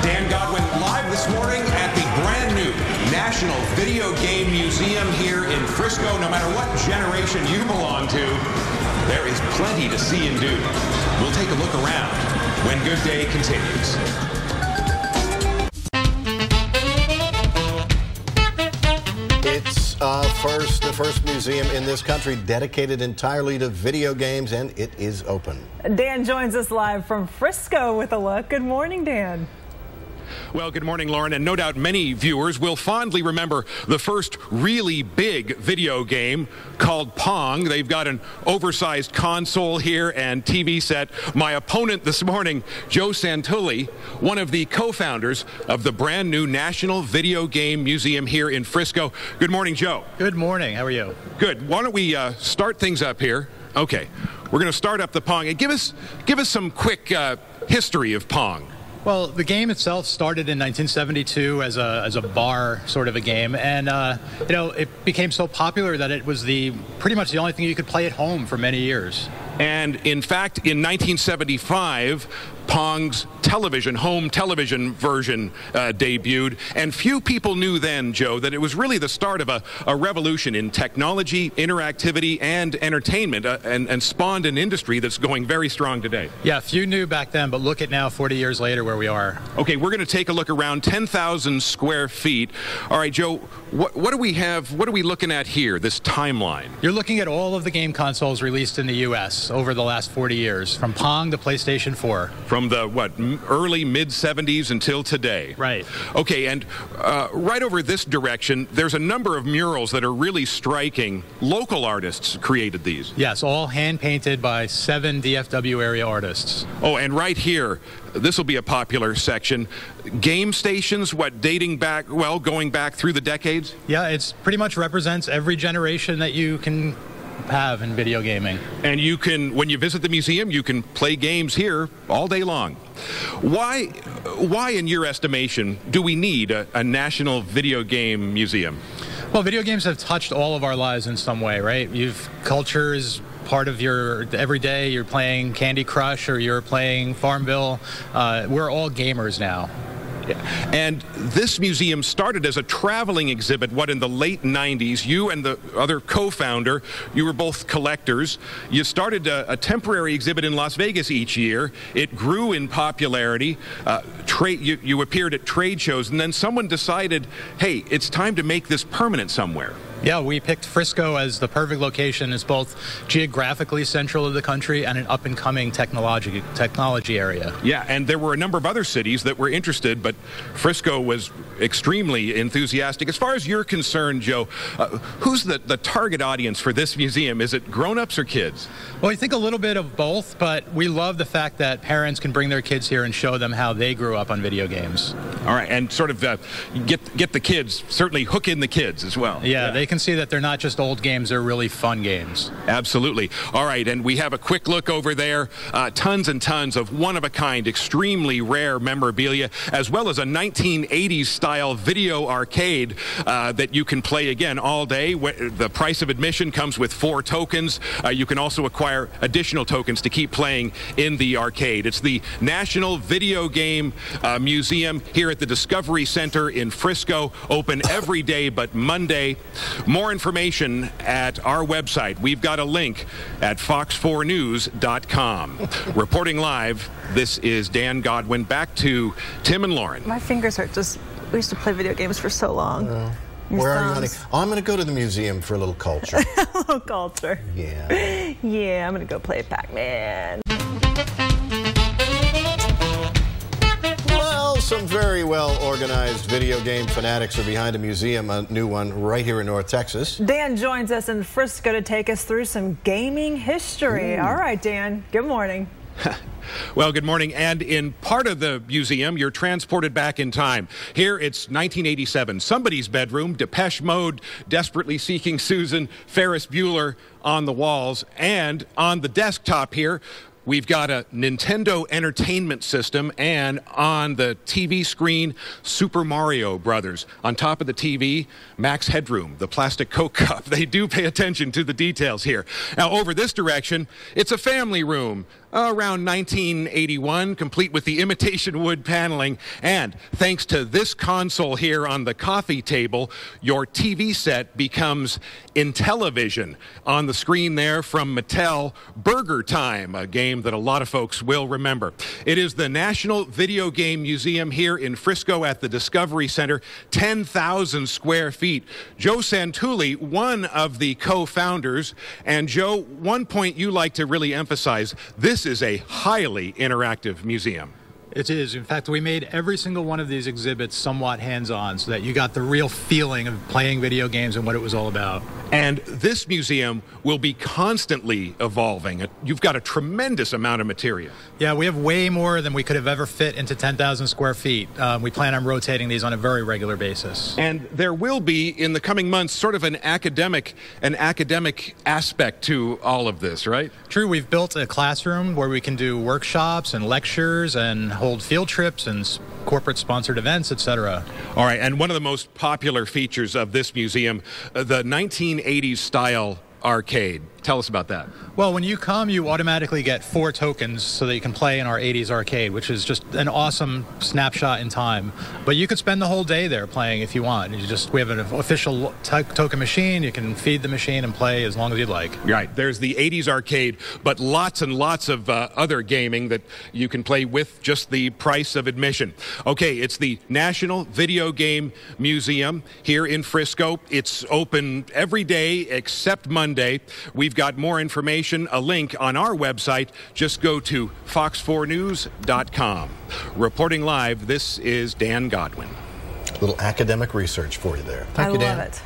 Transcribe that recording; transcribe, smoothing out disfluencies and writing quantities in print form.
Dan Godwin live this morning at the brand new National Video Game Museum here in Frisco. No matter what generation you belong to, there is plenty to see and do. We'll take a look around when Good Day continues. It's the first museum in this country dedicated entirely to video games, and it is open. Dan joins us live from Frisco with a look. Good morning, Dan. Well, good morning, Lauren, and no doubt many viewers will fondly remember the first really big video game called Pong. They've got an oversized console here and TV set. My opponent this morning, Joe Santulli, one of the co-founders of the brand new National Video Game Museum here in Frisco. Good morning, Joe. Good morning. How are you? Good. Why don't we start things up here? Okay, we're going to start up the Pong. And give us some quick history of Pong. Well, the game itself started in 1972 as a bar sort of a game, and you know, it became so popular that it was pretty much the only thing you could play at home for many years. And in fact, in 1975, Pong's home television version debuted, and few people knew then, Joe, that it was really the start of a revolution in technology, interactivity, and entertainment, and spawned an industry that's going very strong today. Yeah, few knew back then, but look at now, 40 years later, where we are. Okay, we're going to take a look around 10,000 square feet. All right, Joe, what do we have? What are we looking at here, this timeline? You're looking at all of the game consoles released in the U.S. over the last 40 years, from Pong to PlayStation 4. From the, early, mid-70s until today. Right. Okay, and right over this direction, there's a number of murals that are really striking. Local artists created these. Yes, all hand-painted by 7 DFW area artists. Oh, and right here, this will be a popular section. Game stations, going back through the decades? Yeah, it pretty much represents every generation that you can have in video gaming. And you can, when you visit the museum, you can play games here all day long. Why in your estimation, do we need a national video game museum? Well, video games have touched all of our lives in some way, right? Culture is part of your everyday. You're playing Candy Crush or you're playing Farmville. We're all gamers now. Yeah. And this museum started as a traveling exhibit, in the late 90s. You and the other co-founder, you were both collectors. You started a temporary exhibit in Las Vegas each year. It grew in popularity. You appeared at trade shows, and then someone decided, hey, it's time to make this permanent somewhere. Yeah, we picked Frisco as the perfect location. It's both geographically central to the country and an up-and-coming technology area. Yeah, and there were a number of other cities that were interested, but Frisco was extremely enthusiastic. As far as you're concerned, Joe, who's the target audience for this museum? Is it grown-ups or kids? Well, I think a little bit of both, but we love the fact that parents can bring their kids here and show them how they grew up on video games. All right, and sort of get the kids, certainly hook in the kids as well. Yeah, they can see that they're not just old games, they're really fun games. Absolutely. All right, and we have a quick look over there. Tons and tons of one-of-a-kind, extremely rare memorabilia, as well as a 1980s style video arcade that you can play again all day. The price of admission comes with 4 tokens. You can also acquire additional tokens to keep playing in the arcade. It's the National Video Game Museum here at the Discovery Center in Frisco, open every day but Monday. More information at our website. We've got a link at fox4news.com. Reporting live, this is Dan Godwin. Back to Tim and Lauren. My fingers hurt. We used to play video games for so long. Where are you, honey? Oh, I'm going to go to the museum for a little culture. A little culture. Yeah. Yeah, I'm going to go play Pac-Man. Some very well-organized video game fanatics are behind a museum, a new one right here in North Texas. Dan joins us in Frisco to take us through some gaming history. All right, Dan, good morning. Well, good morning. And in part of the museum, you're transported back in time. Here, it's 1987. Somebody's bedroom, Depeche Mode, Desperately Seeking Susan, Ferris Bueller on the walls. And on the desktop here, we've got a Nintendo Entertainment System, and on the TV screen, Super Mario Brothers. On top of the TV, Max Headroom, the plastic Coke cup. They do pay attention to the details here. Now, over this direction, it's a family room. around 1981, complete with the imitation wood paneling. And thanks to this console here on the coffee table, your TV set becomes Intellivision. On the screen there from Mattel, Burger Time, a game that a lot of folks will remember. It is the National Video Game Museum here in Frisco at the Discovery Center, 10,000 square feet. Joe Santulli, one of the co-founders. And Joe, one point you like to really emphasize, this is a highly interactive museum. It is. In fact, we made every single one of these exhibits somewhat hands-on so that you got the real feeling of playing video games and what it was all about. And this museum will be constantly evolving. You've got a tremendous amount of material. Yeah, we have way more than we could have ever fit into 10,000 square feet. We plan on rotating these on a very regular basis. And there will be, in the coming months, sort of an academic aspect to all of this, right? True. We've built a classroom where we can do workshops and lectures and hold field trips and corporate sponsored events, etc. All right, and one of the most popular features of this museum, the 1980s style arcade. Tell us about that. Well, when you come, you automatically get 4 tokens so that you can play in our 80s arcade, which is just an awesome snapshot in time. But you could spend the whole day there playing if you want. We have an official token machine. You can feed the machine and play as long as you'd like. Right. There's the 80s arcade, but lots and lots of other gaming that you can play with just the price of admission. Okay, it's the National Video Game Museum here in Frisco. It's open every day except Monday. We've got more information, a link on our website. Just go to fox4news.com. Reporting live, this is Dan Godwin. Little academic research for you there. Thank you, Dan. I love it.